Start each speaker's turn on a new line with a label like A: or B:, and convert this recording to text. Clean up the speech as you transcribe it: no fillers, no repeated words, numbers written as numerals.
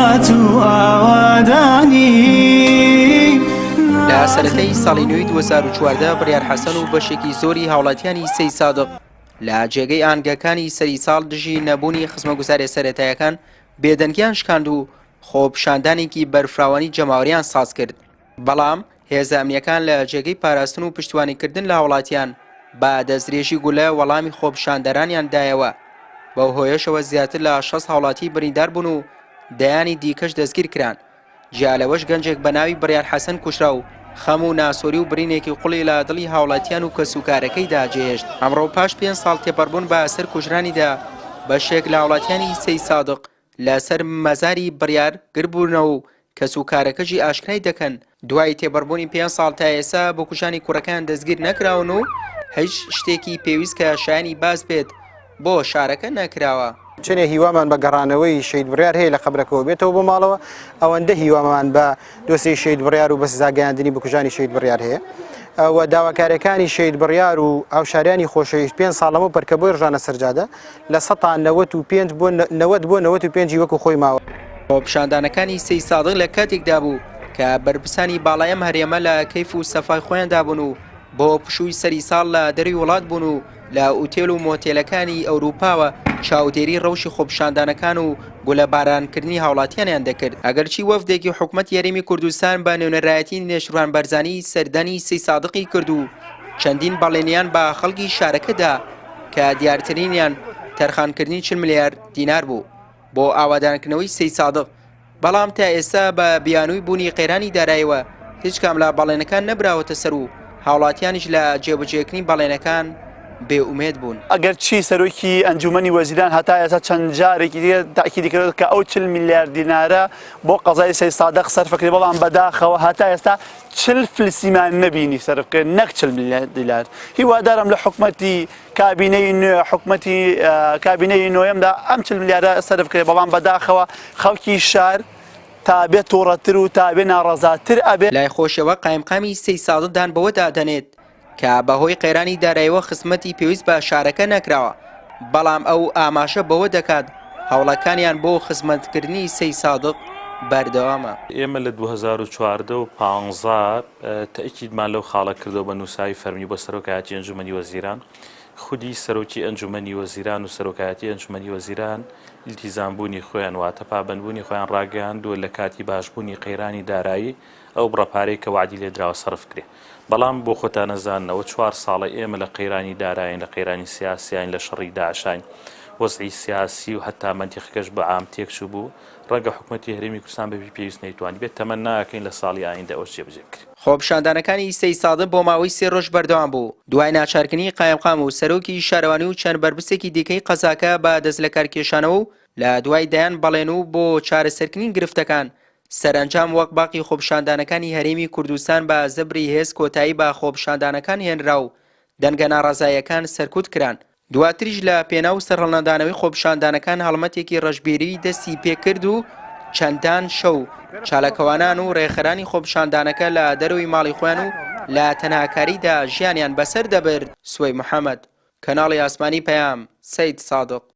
A: هات و ئاوادانی.
B: لە سەرەتای ساڵی نوێی 2014 بڕیار حەسەن و بەشێکی زۆری هاوڵاتیانی سەیدسادق لە جێگەی ئاهەنگەکانی سەری ساڵ دژی نەبوونی خزمەتگوزارە سەرەتاییەکان بێدەنگیان شکاند و خۆپشاندانێکی بەرفراوانی جەماوەریان ساز کرد. بەڵام هێزە ئەمنیەکان لە جێگەی پاراستن و پشتیوانیکردن لە هاوڵاتیان بە دەستدرێژی گولە وەڵامی خۆپشاندەرانیان دایەوە. بەو هۆیەشەوە زیاتر لە 6 هاوڵاتی بریندار بوون و دەیانی دیکەش دەستگیر کران. جیا لەوەش گەنجێک بە ناوی بڕیار حەسەن کوژرا و خەم و ناسۆری و برینێکی قوڵی لە دڵی هاوڵاتیان و کەسوکارەکەیدا جێهێشت. ئەمڕۆ پاش 5 ساڵ تێپەڕبوون بەسەر کوژرانیدا بەشێک لە هاوڵاتیانی سەیدسادق لەسەر مەزاری بڕیار گربوونەوە و کەسوکارەکەشی ئاشکرای دەکەن. دوای تێپەڕبوونی 5 ساڵ تا ئێستا بۆ کوژانی کوڕەکان دەستگیر نەکراون و هیچ شتێکی پێویست کە شایانی باس بێت بۆ شارەکە نەکراوە.
C: چنێ هیوامان بە گەڕانەوەی شەید بڕیار هەیە لە قەبرەکەەوە بێتەوە بۆ ماڵەوە، ئەوەندە هیوامان بە دۆسەی شەید بڕیار و بەس زاگەیاندنی بە کوژانی شەید بڕیار هەیە. و داواکاریەکانی شەید بڕیار و هاوشاریانی خۆشەویست 5 ساڵەمە پەرکەبۆی ڕژانە سەرجادە لە 95 بۆ 95 وەکو خۆی ماوە.
B: خۆپشاندانەکانی سەیدسادق لە کاتێکدا بوو کە بەرپرسانی باڵایەم هەرێمە لە کەیف و سەفای خۆیاندا بوون و بۆ پشووی سەری ساڵ لە دەروی وڵات بوون و لە ئوتێل و مۆتێلەکانی ئەوروپاوە چاودێری ڕەوشی خۆپشاندانەکان و گولە بارانکردنی هاوڵاتیانیان دەکرد. ئەگەرچی وەفدێکی حکوومەت یاریمی کوردستان بە نێونەرایەتی نێشروان بەرزانی سەردانی سەیدسادقی کرد و چەندین بەڵێنیان بە خەڵکی شارەکەدا کە دیارترینیان تەرخانکردنی 40 ملیار دینار بوو بۆ ئاوادانکردنەوەی سەیدسادق. بەڵام تا ئێستا بە بیانووی بوونی قەیرانی داراییەوە هیچ کام لە بەڵێنەکان نەبراوەتە سەر و هاوڵاتیانیش لە جێبەجێکردنی بەڵێنەکان بێئومێد بوون.
D: ئەگەر چی سەرۆکی ئەنجومەنی وەزیران هەتا ئێستا چەند جارێکی دیگە تاکیدی کرد کە ئەو 40 ملیار دینارە بۆ قەزای سەیدسادق سەرفەکرێ، بەڵام بەداخەوە هەتا ئێستا 40 فلسیمان نەبینی سەرفکرد، نەک 40 ملیار دینار. هیوادارم لە حکوومەتی کابینەی نوێ حکوومەتی کابینەی نوێمدا ئەم 40 ملیارە سەرفکرێ، بەڵام بەداخەوە خەڵکی شار تا بێت تووڕەتر و تا بێ ناڕەزاتر ئەبێت.
B: لای خۆشەوە قایمقامی سەیدسادقدان بەوەدا دەنێت کە بەهۆی قەیرانی داراییەوە خزمەتی پێویست بە شارەکە نەکراوە، بەڵام ئەو ئاماژە بەوە دەکات هەوڵەکانیان بۆ خزمەتکردنی سەیدسادق بەردەوامە.
E: ئێمە لە 2014 و 15 تەئکیدمان لەو خاڵە کردەوە بە نووساوی فەرمی بۆ سەرۆکایەتی ئەنجومەنی وەزیران. خودی سەرۆکی ئەنجومەنی وەزیران و سەرۆکایەتی ئەنجومەنی وەزیران ئیلتیزامبوونی خۆیان واتە پابەندبوونی خۆیان ڕاگەیاندووە لە کاتی باشبوونی قەیرانی دارایی ئەو بڕەپارەی کە وعدی لێدراوە سەرف کرێ. بەڵام بۆ خۆتان نەزاننەوە 4 ساڵە ئێمە لە قەیرانی دارایین، لە قەیرانی سیاسیین، لە شەڕی داعشین، وەزعی سیاسی و هەتا مەنتیقەکەش بە عام تێکچوو بوو. ڕەنگە حکوومەتی هەرێمی کوردستان بەبی پێویست نەیتوانی بێت تەمەن ناکەین لە ساڵی ئایندە ئەوەش جێبەجێ بکرێت.
B: خۆپشاندانەکانی سەیدسادق بۆ ماوەی 3 ڕۆژ بەردەوام بوو. دوای ناچارکردنی قایمقام و سەرۆکی شارەوانی و چەند بەرپرسێکی دیکەی قەزاکە بە دەست لە کارکێشانەوە و لە دوای دایان بەڵێن و بۆ چارەسەرکردنی گرفتەکان، سەرنجام وەک باقی خۆپشاندانەکانی هەرێمی کوردستان بە زەبری هێز کۆتایی بە خۆپشاندانەکان هێنرا و دەنگە ناڕازاییەکان سەرکوت کران. دواتریش لە پێناو سەرڕەڵدانەوەی خۆپشاندانەکان هەڵمەتێکی ڕەشبێری دەستی پێکرد و چەندان شەو چالەکەوانان و ڕێخەرانی خۆپشاندانەکە لە دەروی ماڵی خۆیان و لە تەناکاریدا ژیانیان بەسەر دەبرد. سوەی محەممەد، کەناڵی ئاسمانی پەیام، سەیدسادق.